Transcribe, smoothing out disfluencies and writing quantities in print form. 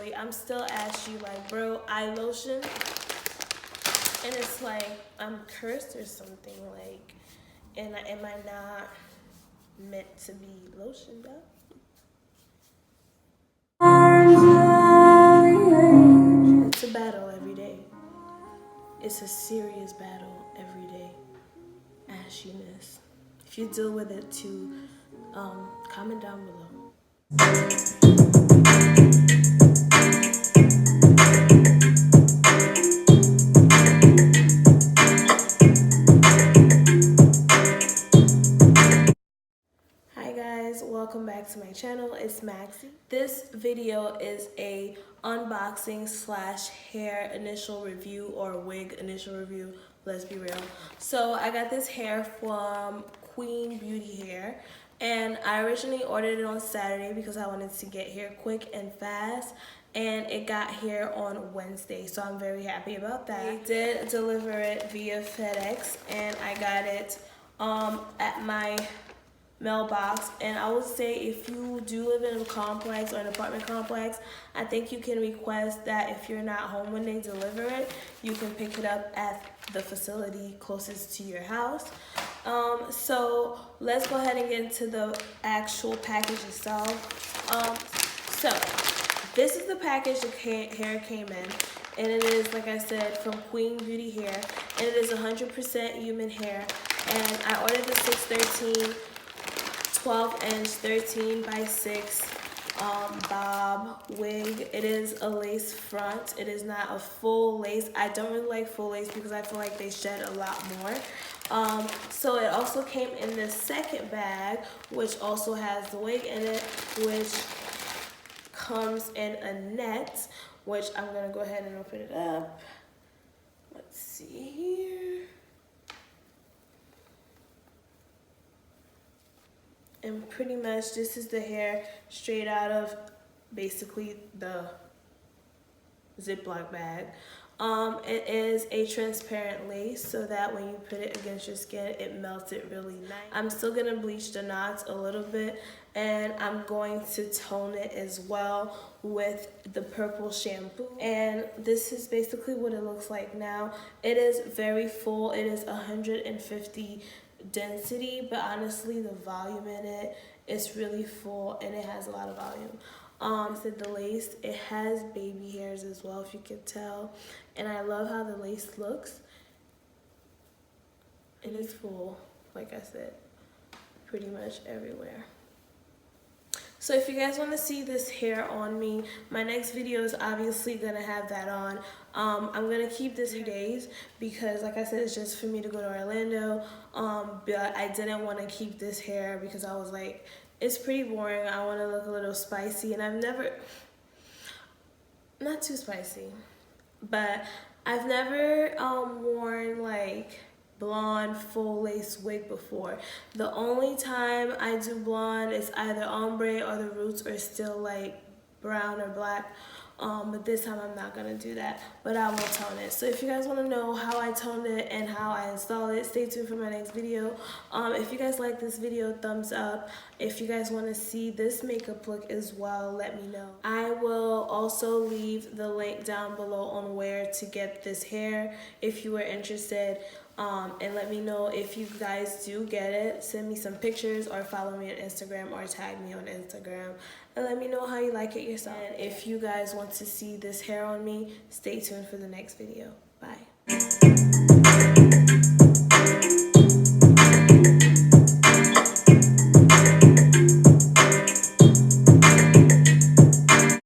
actually. I'm still ashy, like, bro, eye lotion. And it's like, I'm cursed or something, like, and am I not meant to be lotioned up? It's a battle every day. It's a serious battle every day. Ashiness. If you deal with it too, comment down below. Hi guys, welcome back to my channel. It's Maxie. This video is a unboxing slash hair initial review or wig initial review. Let's be real. So I got this hair from Queen Beauty Hair, and I originally ordered it on Saturday because I wanted to get here quick and fast, and it got here on Wednesday, so I'm very happy about that. They did deliver it via FedEx, and I got it at my mailbox. And I would say if you do live in a complex or an apartment complex, I think you can request that if you're not home when they deliver it, you can pick it up at the facility closest to your house. So let's go ahead and get into the actual package itself. So this is the package the hair came in, and it is, like I said, from Queen Beauty Hair, and it is 100% human hair. And I ordered the 613 12-inch 13 by 6 bob wig. It is a lace front. It is not a full lace. I don't really like full lace because I feel like they shed a lot more. So it also came in this second bag, which also has the wig in it, which comes in a net, which I'm gonna go ahead and open it up. Let's see here. And pretty much this is the hair straight out of basically the Ziploc bag. It is a transparent lace so that when you put it against your skin, it melts it really nice. I'm still gonna bleach the knots a little bit, and I'm going to tone it as well with the purple shampoo. And this is basically what it looks like now. It is very full. It is 150 density, but honestly the volume in it is really full, and it has a lot of volume. Said the lace, it has baby hairs as well, if you can tell, and I love how the lace looks. It is full, like I said, pretty much everywhere. So if you guys want to see this hair on me, my next video is obviously gonna have that on. I'm gonna keep this 3 days because, like I said, it's just for me to go to Orlando. But I didn't want to keep this hair because I was like, it's pretty boring. I want to look a little spicy, and I've never, not too spicy, but I've never worn like blonde full lace wig before. The only time I do blonde is either ombre or the roots are still like brown or black. But this time I'm not gonna do that, but I will tone it. So if you guys want to know how I toned it and how I install it, stay tuned for my next video. If you guys like this video, thumbs up. If you guys want to see this makeup look as well, let me know. I will also leave the link down below on where to get this hair if you are interested. And let me know if you guys do get it. Send me some pictures or follow me on Instagram or tag me on Instagram, and let me know how you like it yourself. And if you guys want to see this hair on me, stay tuned for the next video. Bye.